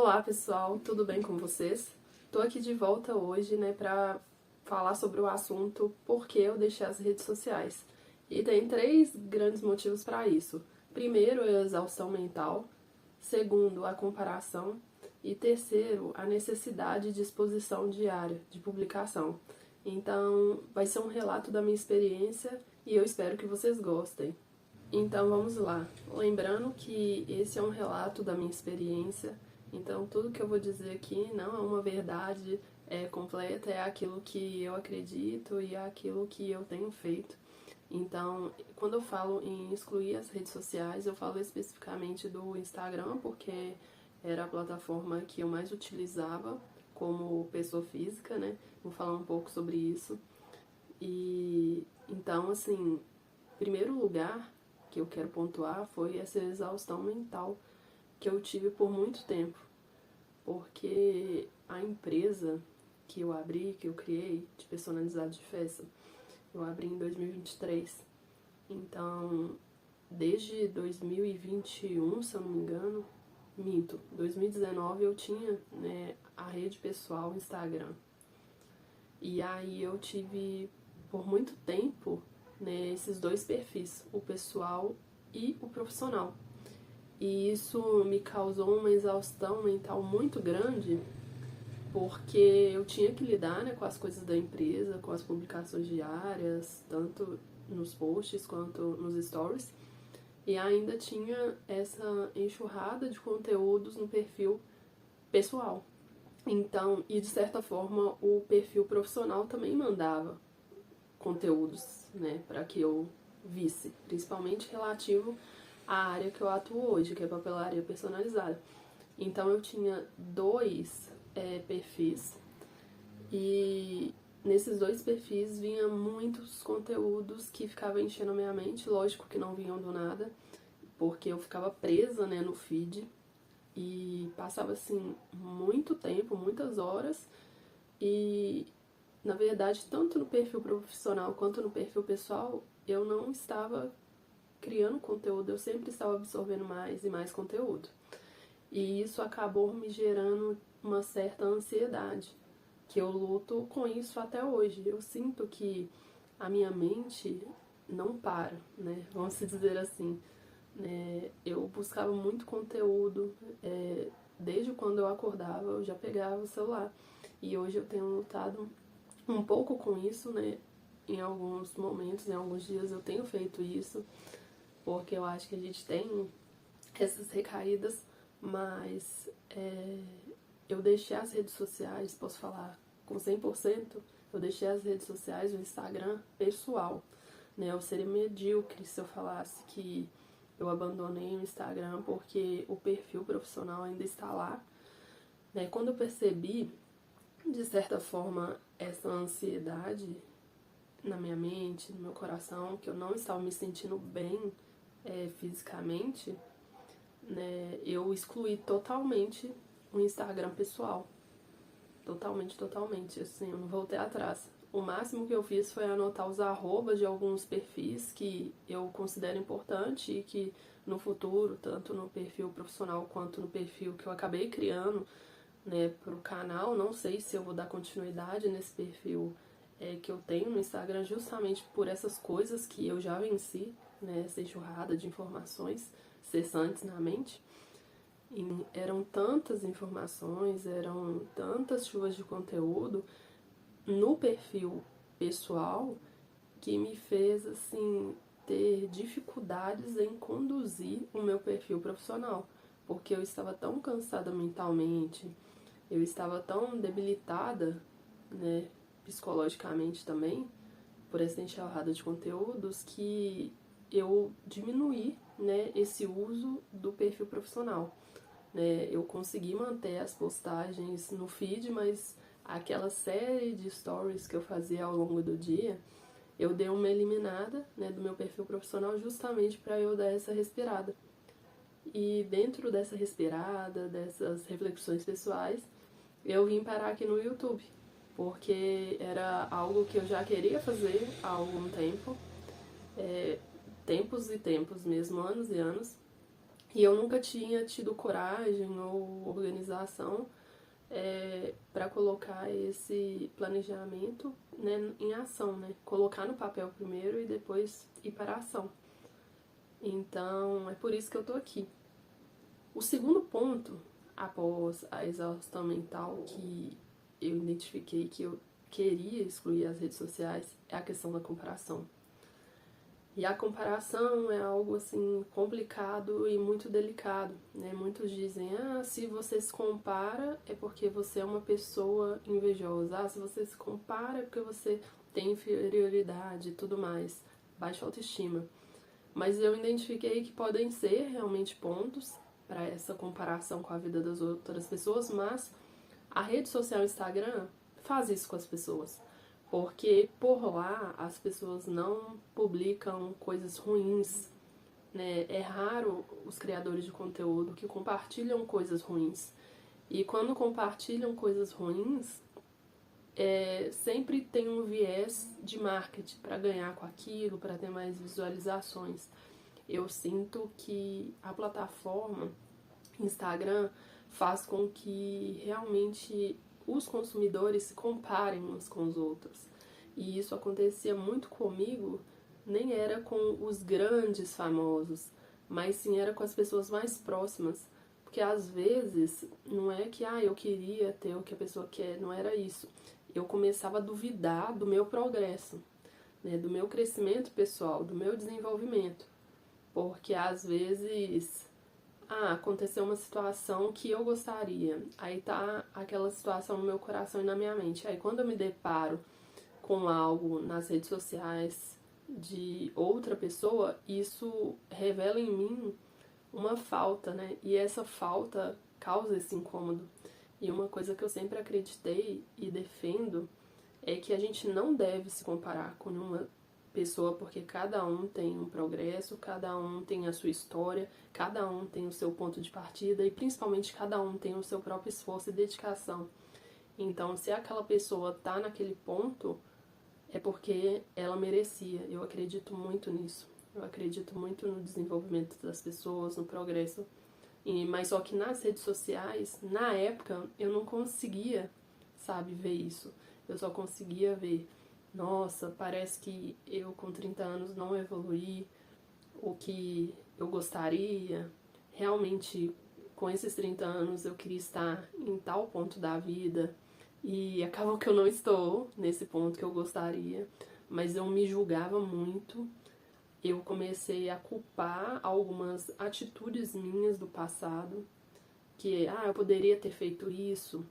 Olá pessoal, tudo bem com vocês? Tô aqui de volta hoje, pra falar sobre o assunto por que eu deixei as redes sociais. E tem três grandes motivos para isso. Primeiro, a exaustão mental. Segundo, a comparação. E terceiro, a necessidade de exposição diária, de publicação. Então, vai ser um relato da minha experiência e eu espero que vocês gostem. Então vamos lá. Lembrando que esse é um relato da minha experiência, então tudo que eu vou dizer aqui não é uma verdade completa, é aquilo que eu acredito e é aquilo que eu tenho feito. Então, quando eu falo em excluir as redes sociais, eu falo especificamente do Instagram, porque era a plataforma que eu mais utilizava como pessoa física, Vou falar um pouco sobre isso. E então, assim, em primeiro lugar que eu quero pontuar foi essa exaustão mental que eu tive por muito tempo, porque a empresa que eu abri, que eu criei, de personalizado de festa, eu abri em 2023. Então, desde 2021, se eu não me engano, minto, 2019 eu tinha a rede pessoal Instagram. E aí eu tive por muito tempo esses dois perfis, o pessoal e o profissional. E isso me causou uma exaustão mental muito grande, porque eu tinha que lidar com as coisas da empresa, com as publicações diárias, tanto nos posts quanto nos stories, e ainda tinha essa enxurrada de conteúdos no perfil pessoal. Então, e de certa forma, o perfil profissional também mandava conteúdos, para que eu visse, principalmente relativo à área que eu atuo hoje, que é papelaria personalizada. Então eu tinha dois perfis e nesses dois perfis vinha muitos conteúdos que ficavam enchendo a minha mente, lógico que não vinham do nada, porque eu ficava presa, no feed e passava assim muito tempo, muitas horas e na verdade, tanto no perfil profissional quanto no perfil pessoal, eu não estava criando conteúdo, eu sempre estava absorvendo mais e mais conteúdo. E isso acabou me gerando uma certa ansiedade, que eu luto com isso até hoje. Eu sinto que a minha mente não para, Vamos dizer assim. Eu buscava muito conteúdo, desde quando eu acordava eu já pegava o celular. E hoje eu tenho lutado um pouco com isso, em alguns momentos, em alguns dias eu tenho feito isso, porque eu acho que a gente tem essas recaídas, mas eu deixei as redes sociais, posso falar com 100%, eu deixei as redes sociais, o Instagram pessoal, Eu seria medíocre se eu falasse que eu abandonei o Instagram porque o perfil profissional ainda está lá, Quando eu percebi, de certa forma, essa ansiedade na minha mente, no meu coração, que eu não estava me sentindo bem fisicamente, eu excluí totalmente o Instagram pessoal. Totalmente, totalmente, assim, eu não voltei atrás. O máximo que eu fiz foi anotar os arrobas de alguns perfis que eu considero importante e que no futuro, tanto no perfil profissional quanto no perfil que eu acabei criando, para o canal, não sei se eu vou dar continuidade nesse perfil que eu tenho no Instagram, justamente por essas coisas que eu já venci, essa enxurrada de informações cessantes na mente. E eram tantas informações, eram tantas chuvas de conteúdo no perfil pessoal que me fez, assim, ter dificuldades em conduzir o meu perfil profissional, porque eu estava tão cansada mentalmente, eu estava tão debilitada, psicologicamente também, por essa enxurrada de conteúdos, que eu diminuí, esse uso do perfil profissional. Eu consegui manter as postagens no feed, mas aquela série de stories que eu fazia ao longo do dia, eu dei uma eliminada, do meu perfil profissional justamente para eu dar essa respirada. E dentro dessa respirada, dessas reflexões pessoais, eu vim parar aqui no YouTube, porque era algo que eu já queria fazer há algum tempo, tempos e tempos mesmo, anos e anos, E eu nunca tinha tido coragem ou organização para colocar esse planejamento, né, em ação, né? Colocar no papel primeiro e depois ir para a ação. Então, é por isso que eu tô aqui. O segundo ponto, após a exaustão mental que eu identifiquei que eu queria excluir as redes sociais, é a questão da comparação. E a comparação é algo assim complicado e muito delicado, né? Muitos dizem: "Ah, se você se compara é porque você é uma pessoa invejosa. Ah, se você se compara é porque você tem inferioridade e tudo mais, baixa autoestima". Mas eu identifiquei que podem ser realmente pontos para essa comparação com a vida das outras pessoas, mas a rede social Instagram faz isso com as pessoas. Porque por lá as pessoas não publicam coisas ruins, né? É raro os criadores de conteúdo que compartilham coisas ruins. E quando compartilham coisas ruins, sempre tem um viés de marketing para ganhar com aquilo, para ter mais visualizações. Eu sinto que a plataforma Instagram faz com que realmente os consumidores se comparem uns com os outros. E isso acontecia muito comigo, nem era com os grandes famosos, mas sim era com as pessoas mais próximas. Porque às vezes não é que eu queria ter o que a pessoa quer, não era isso. Eu começava a duvidar do meu progresso, né, do meu crescimento pessoal, do meu desenvolvimento. Porque às vezes aconteceu uma situação que eu gostaria. Aí tá aquela situação no meu coração e na minha mente. Aí quando eu me deparo com algo nas redes sociais de outra pessoa, isso revela em mim uma falta, né? E essa falta causa esse incômodo. E uma coisa que eu sempre acreditei e defendo é que a gente não deve se comparar com uma pessoa, porque cada um tem um progresso, cada um tem a sua história, cada um tem o seu ponto de partida e principalmente cada um tem o seu próprio esforço e dedicação. Então, se aquela pessoa tá naquele ponto, é porque ela merecia. Eu acredito muito nisso. Eu acredito muito no desenvolvimento das pessoas, no progresso. Mas só que nas redes sociais, na época, eu não conseguia, sabe, ver isso. Eu só conseguia ver: nossa, parece que eu com 30 anos não evoluí o que eu gostaria. Realmente, com esses 30 anos, eu queria estar em tal ponto da vida e acabou que eu não estou nesse ponto que eu gostaria, mas eu me julgava muito. Eu comecei a culpar algumas atitudes minhas do passado, que eu poderia ter feito isso,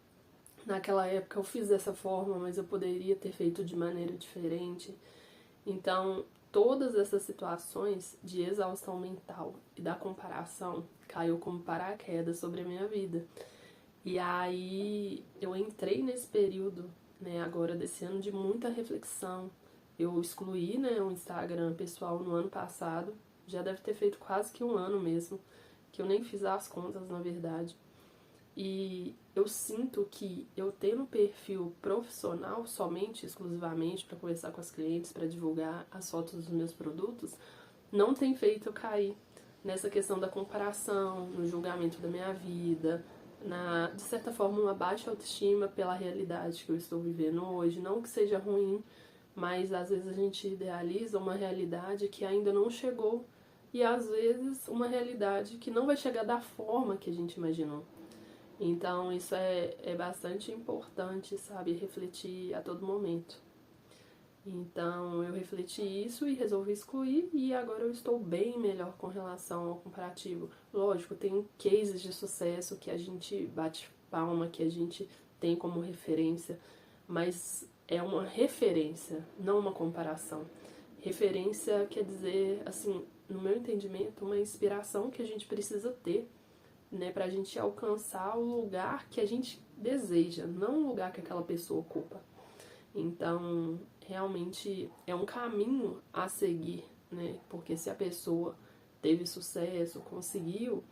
naquela época eu fiz dessa forma, mas eu poderia ter feito de maneira diferente. Então, todas essas situações de exaustão mental e da comparação caiu como paraquedas sobre a minha vida. E aí eu entrei nesse período, né, agora desse ano de muita reflexão. Eu excluí, né, o Instagram pessoal no ano passado, já deve ter feito quase que um ano mesmo, que eu nem fiz as contas, na verdade. E eu sinto que eu tendo um perfil profissional somente, exclusivamente, para conversar com as clientes, para divulgar as fotos dos meus produtos, não tem feito eu cair nessa questão da comparação, no julgamento da minha vida, de certa forma, uma baixa autoestima pela realidade que eu estou vivendo hoje. Não que seja ruim, mas às vezes a gente idealiza uma realidade que ainda não chegou e às vezes uma realidade que não vai chegar da forma que a gente imaginou. Então isso é bastante importante, sabe, refletir a todo momento. Então eu refleti isso e resolvi excluir e agora eu estou bem melhor com relação ao comparativo. Lógico, tem cases de sucesso que a gente bate palma, que a gente tem como referência, mas é uma referência, não uma comparação. Referência quer dizer, assim, no meu entendimento, uma inspiração que a gente precisa ter, né, pra gente alcançar o lugar que a gente deseja, não o lugar que aquela pessoa ocupa. Então, realmente é um caminho a seguir, né? Porque se a pessoa teve sucesso, conseguiu,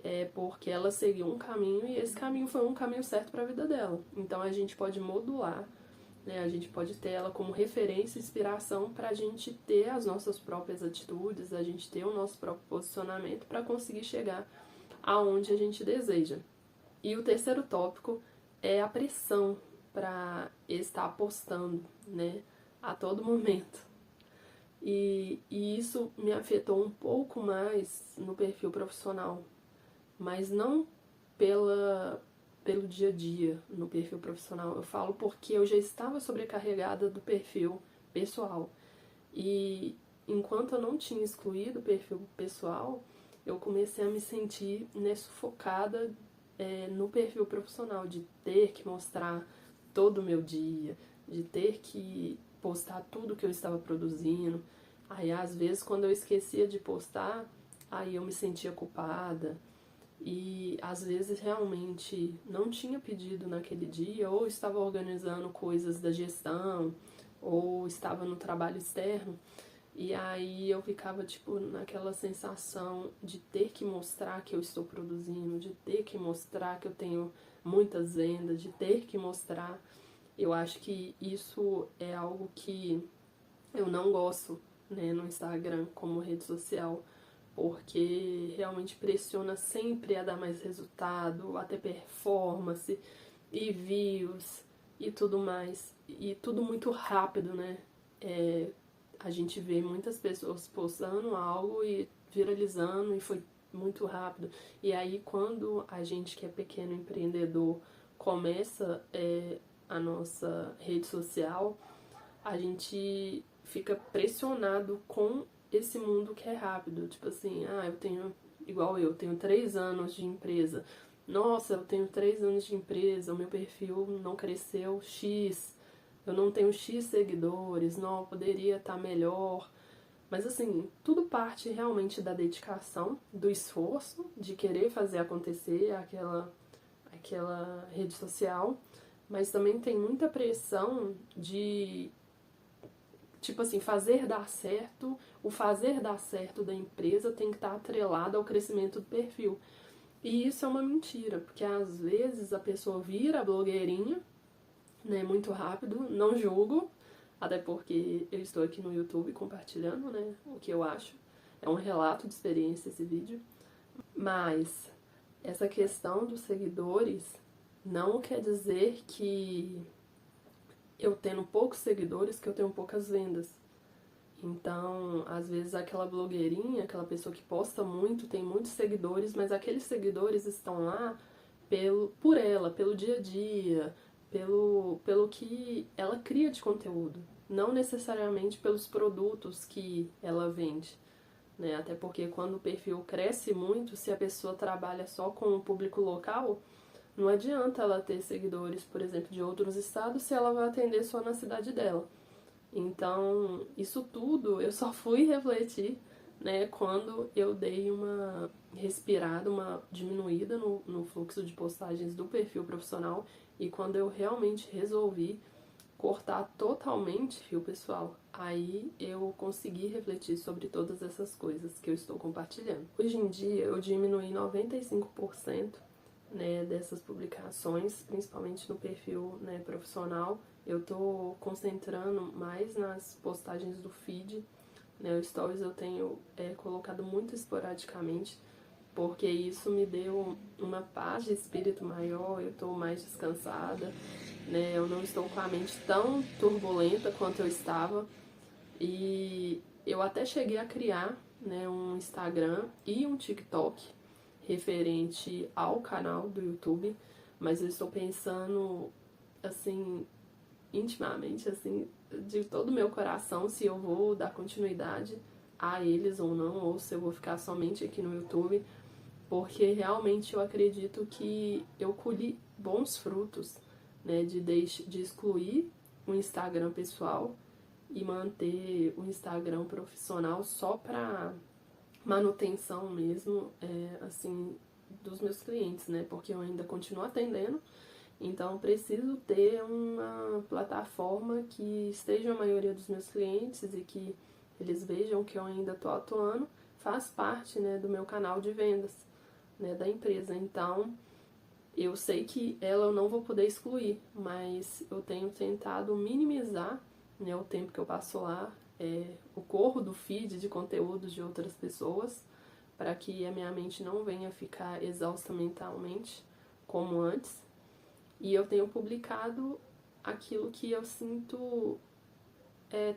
é porque ela seguiu um caminho e esse caminho foi um caminho certo para a vida dela. Então a gente pode modular né? A gente pode ter ela como referência, inspiração para a gente ter as nossas próprias atitudes, a gente ter o nosso próprio posicionamento para conseguir chegar aonde a gente deseja. E o terceiro tópico é a pressão para estar postando, né, a todo momento. E isso me afetou um pouco mais no perfil profissional, mas não pelo dia a dia no perfil profissional. Eu falo porque eu já estava sobrecarregada do perfil pessoal. E enquanto eu não tinha excluído o perfil pessoal, eu comecei a me sentir, né, sufocada no perfil profissional, de ter que mostrar todo o meu dia, de ter que postar tudo que eu estava produzindo. Aí, às vezes, quando eu esquecia de postar, aí eu me sentia culpada. E, às vezes, realmente não tinha pedido naquele dia, ou estava organizando coisas da gestão, ou estava no trabalho externo. E aí eu ficava, tipo, naquela sensação de ter que mostrar que eu estou produzindo, de ter que mostrar que eu tenho muitas vendas, de ter que mostrar. Eu acho que isso é algo que eu não gosto, né, no Instagram como rede social, porque realmente pressiona sempre a dar mais resultado, a ter performance e views e tudo mais. E tudo muito rápido, né? A gente vê muitas pessoas postando algo e viralizando e foi muito rápido. E aí quando a gente que é pequeno empreendedor começa a nossa rede social, a gente fica pressionado com esse mundo que é rápido. Tipo assim, eu tenho, igual eu, tenho 3 anos de empresa. Nossa, eu tenho 3 anos de empresa, o meu perfil não cresceu X, eu não tenho X seguidores, não, eu poderia estar melhor. Mas assim, tudo parte realmente da dedicação, do esforço, de querer fazer acontecer aquela rede social, mas também tem muita pressão de, tipo assim, fazer dar certo. O fazer dar certo da empresa tem que estar atrelado ao crescimento do perfil. E isso é uma mentira, porque às vezes a pessoa vira blogueirinha, né, muito rápido, não julgo, até porque eu estou aqui no YouTube compartilhando, né, o que eu acho. É um relato de experiência esse vídeo. Mas essa questão dos seguidores não quer dizer que eu tendo poucos seguidores, que eu tenho poucas vendas. Então, às vezes aquela blogueirinha, aquela pessoa que posta muito, tem muitos seguidores, mas aqueles seguidores estão lá por ela, pelo dia a dia, pelo que ela cria de conteúdo, não necessariamente pelos produtos que ela vende, né? Até porque quando o perfil cresce muito, se a pessoa trabalha só com o público local, não adianta ela ter seguidores, por exemplo, de outros estados se ela vai atender só na cidade dela. Então, isso tudo eu só fui refletir, né, quando eu dei uma respirada, uma diminuída no fluxo de postagens do perfil profissional e quando eu realmente resolvi cortar totalmente o perfil pessoal. Aí eu consegui refletir sobre todas essas coisas que eu estou compartilhando. Hoje em dia eu diminui 95%, né, dessas publicações, principalmente no perfil, né, profissional. Eu tô concentrando mais nas postagens do feed, né, o Stories eu tenho colocado muito esporadicamente, porque isso me deu uma paz de espírito maior, eu tô mais descansada, né, eu não estou com a mente tão turbulenta quanto eu estava, e eu até cheguei a criar, né, um Instagram e um TikTok referente ao canal do YouTube, mas eu estou pensando, assim, intimamente, assim, de todo o meu coração, se eu vou dar continuidade a eles ou não, ou se eu vou ficar somente aqui no YouTube, porque realmente eu acredito que eu colhi bons frutos, né, de excluir o Instagram pessoal e manter o Instagram profissional só para manutenção mesmo, assim, dos meus clientes, né? Porque eu ainda continuo atendendo, então preciso ter uma plataforma que esteja a maioria dos meus clientes e que eles vejam que eu ainda estou atuando, faz parte, né, do meu canal de vendas, né, da empresa. Então, Eu sei que ela eu não vou poder excluir, mas eu tenho tentado minimizar, né, o tempo que eu passo lá, o corro do feed de conteúdos de outras pessoas, para que a minha mente não venha ficar exausta mentalmente, como antes. E eu tenho publicado aquilo que eu sinto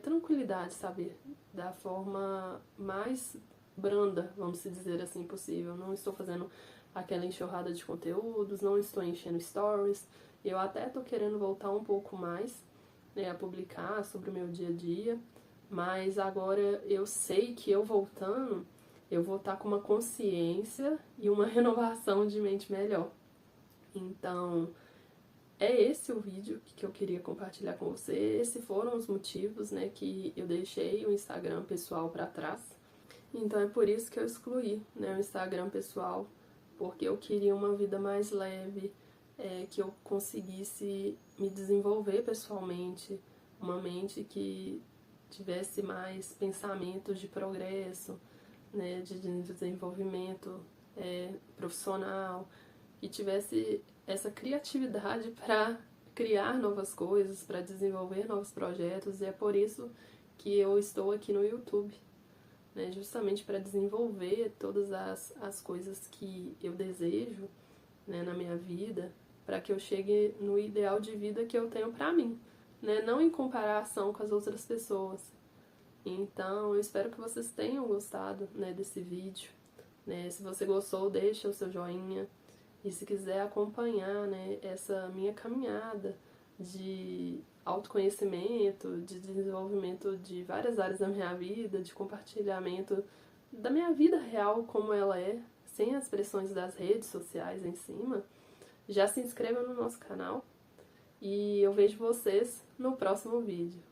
tranquilidade, sabe? Da forma mais branda, vamos dizer assim, possível. Não estou fazendo aquela enxurrada de conteúdos, não estou enchendo stories. Eu até estou querendo voltar um pouco mais, né, a publicar sobre o meu dia a dia, mas agora eu sei que eu voltando, eu vou estar com uma consciência e uma renovação de mente melhor. Então, é esse o vídeo que eu queria compartilhar com você. Esses foram os motivos, né, que eu deixei o Instagram pessoal para trás. Então é por isso que eu excluí, né, o Instagram pessoal, porque eu queria uma vida mais leve, que eu conseguisse me desenvolver pessoalmente, uma mente que tivesse mais pensamentos de progresso, né, de desenvolvimento profissional, e tivesse essa criatividade para criar novas coisas, para desenvolver novos projetos, e é por isso que eu estou aqui no YouTube, né, justamente para desenvolver todas as coisas que eu desejo, né, na minha vida, para que eu chegue no ideal de vida que eu tenho para mim, né, não em comparação com as outras pessoas. Então, eu espero que vocês tenham gostado, né, desse vídeo. Né? Se você gostou, deixa o seu joinha. E se quiser acompanhar, né, essa minha caminhada de autoconhecimento, de desenvolvimento de várias áreas da minha vida, de compartilhamento da minha vida real como ela é, sem as pressões das redes sociais em cima, já se inscreva no nosso canal e eu vejo vocês no próximo vídeo.